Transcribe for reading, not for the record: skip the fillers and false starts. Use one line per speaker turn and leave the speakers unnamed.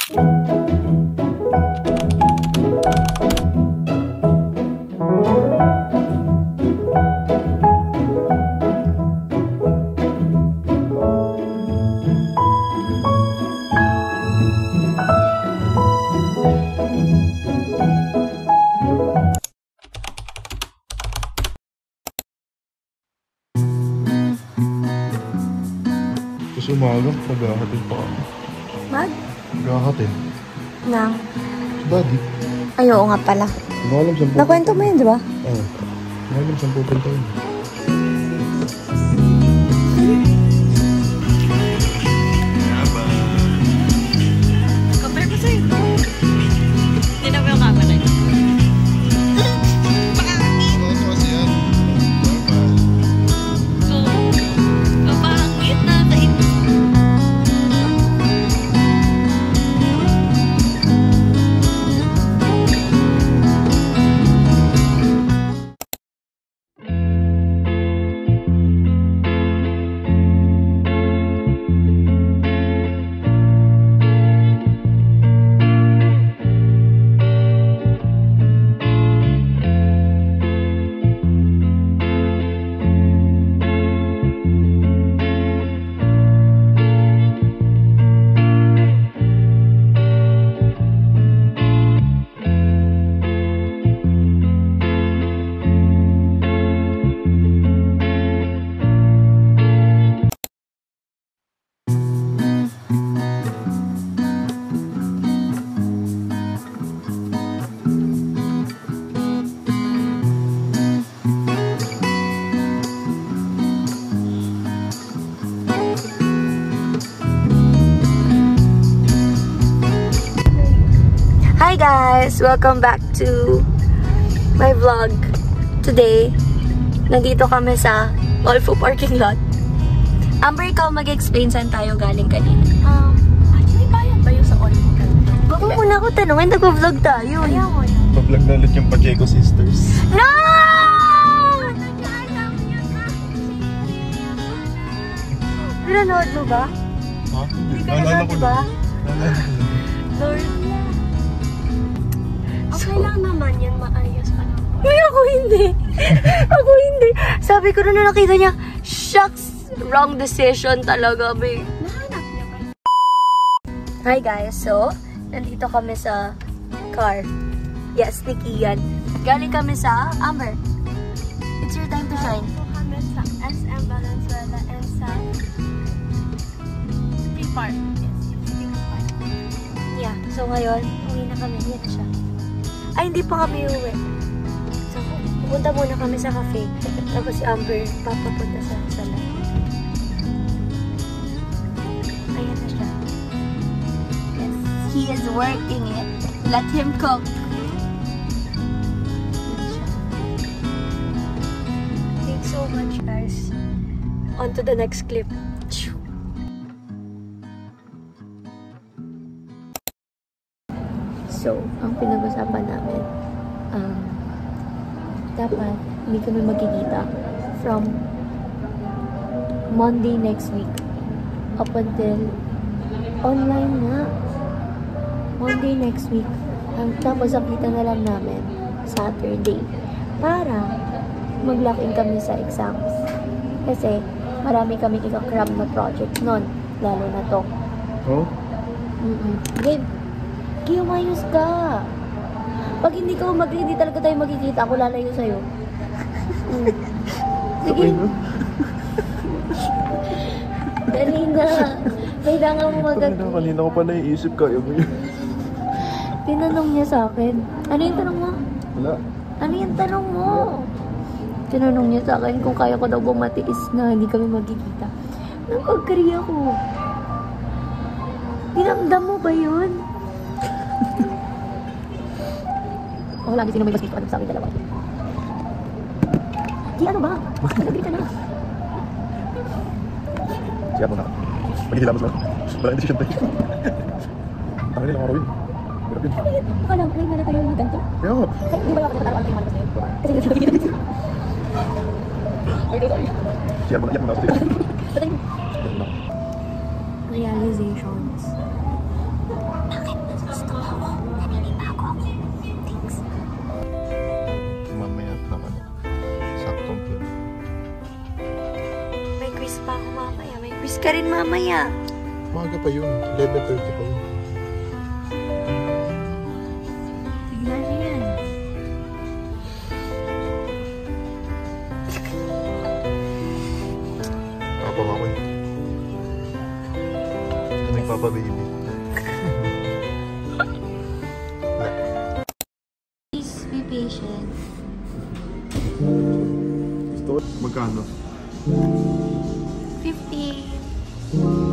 Kasi umaga, maghahatid pa kami. Maghahatid.
Nang?
Si Daddy.
Ay, oo nga pala.
Hindi ko alam saan pupunta.
Nakwento mo yun, di ba?
Oo. Hindi ko alam saan pupunta yun.
Compare ko sa'yo. Hindi na mo yung camera. Hi guys! Welcome back to my vlog. Today, nandito kami sa Olfo parking lot. Amber, ikaw mag-explain saan tayo galing kanina.
Actually, bayan ba yung sa Olfo?
Wag mo muna ako tanungin, nag-vlog tayo.
Ayaw mo yun.
Pa-vlog na ulit yung Pacheco Sisters.
No! Pinanood mo ba?
Ha?
Hindi ka nanood, diba?
Lord. Okay lang naman yan, maayos pa naman.
Ay, ako hindi. Ako hindi. Sabi ko na nakita niya, shucks, wrong decision talaga, babe.
Nahanap niya ba?
Hi guys, so, nandito kami sa car. Yes, ni Kian. Galing kami sa Amber. It's your time to shine.
Ito kami sa SM Valenzuela and sa City Park. Yes, City Park.
Yeah, so ngayon, uwi na kami. Yan na siya. Ay, hindi pa kami uwi. So, pupunta muna kami sa cafe. Tapos si Amber, papapunta sa sala. Ayan na siya. Yes, he is working it. Let him cook. Ayan siya. Thanks so much, guys. On to the next clip. So, ang pinag-usapan namin, dapat hindi kami magkikita from Monday next week up until online na. Monday next week. Tapos ang kita na lang namin Saturday para mag-lock in kami sa exams. Kasi marami kaming ika-cram na project nun. Lalo na to.
Oh?
Gabe, umayos ka. Pag hindi ka umagli, hindi talaga tayo magkikita. Ako lalayo sa'yo. Sige. Dali na. Kailangan mo magkakita.
Kanina ko pa naiisip, kaya mo yun.
Tinanong niya sa akin. Ano yung tanong mo?
Wala.
Ano yung tanong mo? Tinanong niya sa akin kung kaya ko daw bumatiis na hindi kami magkikita. Nag-agree ako. Dinamdam mo ba yun? Oh, lagi sino may mas gusto sa akin dalawa. Di ano ba? Nag-agree ka na.
Siya mo na. Maghihilamos lang. Wala yung decision tayo. Ang nila marawin. Hirap yun.
Akala ko na tayo yung ganito.
Kaya nga.
Di ba ako natatawa ang tingin mo na kasi hindi ko nakikita.
Siya mo na. Iyak mo na.
Realizations. Bakit ka rin mamaya.
Maaga pa yun. 11:30 pa yun.
Tignan niyo yan.
Kapag ako yun. Nagpapa-baby.
Please be patient.
Magkano?
50.